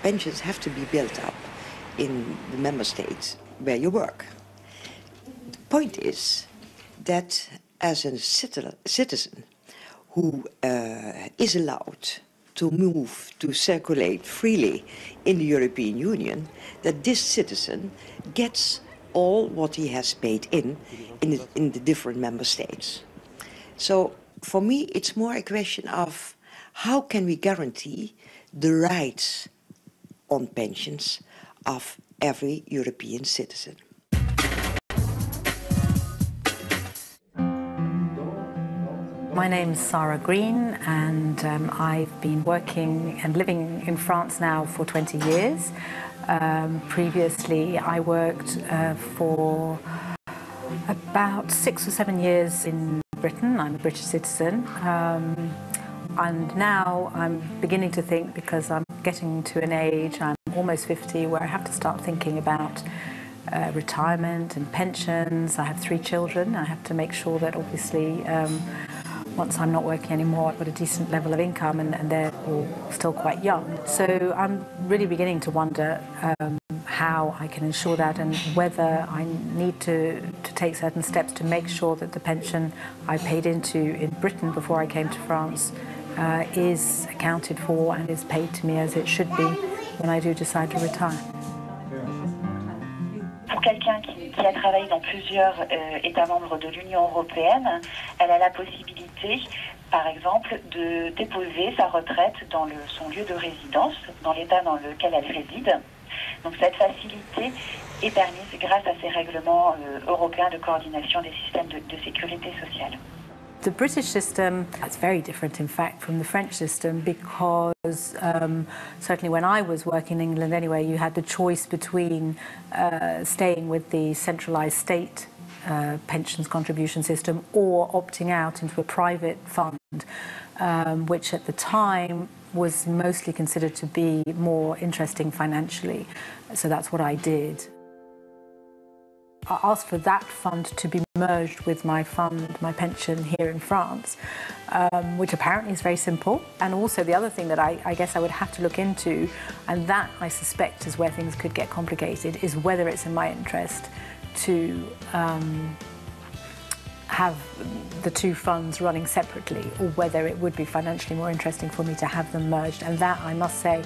pensions have to be built up in the member states where you work. The point is that as a citizen who is allowed to move, to circulate freely in the European Union, that this citizen gets all what he has paid in the different member states. So for me, it's more a question of how can we guarantee the rights on pensions of every European citizen. My name's Sarah Green, and I've been working and living in France now for 20 years. Previously, I worked for about 6 or 7 years in Britain. I'm a British citizen. And now I'm beginning to think, because I'm getting to an age, I'm almost 50, where I have to start thinking about retirement and pensions. I have 3 children. I have to make sure that obviously once I'm not working anymore, I've got a decent level of income, and they're all still quite young. So I'm really beginning to wonder how I can ensure that, and whether I need to take certain steps to make sure that the pension I paid into in Britain before I came to France is accounted for and is paid to me as it should be when I do decide to retire. Pour quelqu'un qui a travaillé dans plusieurs États membres de l'Union européenne, elle a la possibilité, par exemple, de déposer sa retraite dans son lieu de résidence, dans l'État dans lequel elle réside. Donc cette facilité est permise grâce à ces règlements européens de coordination des systèmes de sécurité sociale. The British system is very different, in fact, from the French system, because certainly when I was working in England anyway, you had the choice between staying with the centralised state pensions contribution system or opting out into a private fund, which at the time was mostly considered to be more interesting financially. So that's what I did. I asked for that fund to be merged with my fund, my pension here in France, which apparently is very simple. And also the other thing that I guess I would have to look into, and that I suspect is where things could get complicated, is whether it's in my interest to have the 2 funds running separately, or whether it would be financially more interesting for me to have them merged. And that, I must say,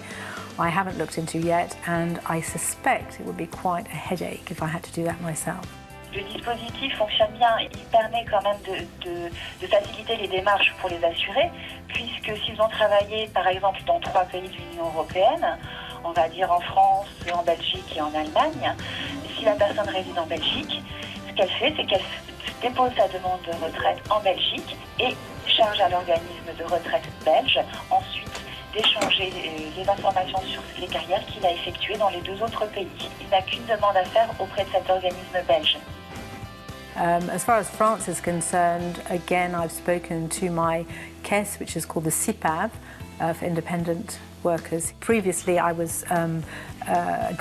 I haven't looked into yet, and I suspect it would be quite a headache if I had to do that myself. Le dispositif fonctionne bien, il permet quand même de faciliter les démarches pour les assurés, puisque s'ils ont travaillé par exemple dans 3 pays de l'Union européenne, on va dire en France, en Belgique et en Allemagne, si la personne réside en Belgique, ce qu'elle fait, c'est qu'elle dépose sa demande de retraite en Belgique et charge à l'organisme de retraite belge ensuite d'échanger les informations sur les carrières qu'il a effectuées dans les 2 autres pays. Il n'a qu'une demande à faire auprès de cet organisme belge. As far as France is concerned, again, I've spoken to my CAIS, which is called the CIPAV, for independent workers. Previously, I was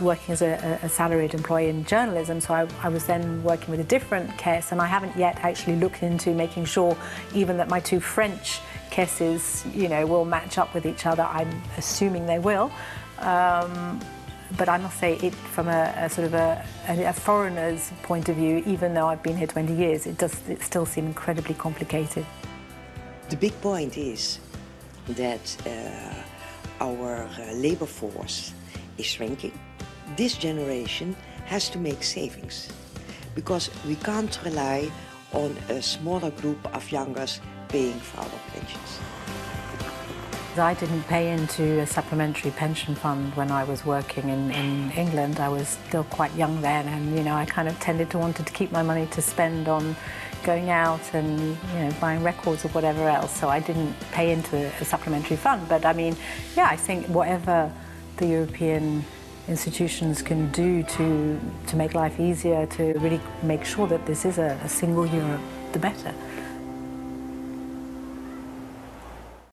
working as a salaried employee in journalism, so I was then working with a different CAIS, and I haven't yet actually looked into making sure even that my 2 French CAISes, you know, will match up with each other. I'm assuming they will. But I must say, it from a sort of a foreigner's point of view, even though I've been here 20 years, it still seem incredibly complicated. The big point is that our labor force is shrinking. This generation has to make savings, because we can't rely on a smaller group of youngers paying for our pensions. I didn't pay into a supplementary pension fund when I was working in England. I was still quite young then, and you know, I kind of tended to want to keep my money to spend on going out and, you know, buying records or whatever else, so I didn't pay into a supplementary fund. But I mean, yeah, I think whatever the European institutions can do to make life easier, to really make sure that this is a single Europe, the better.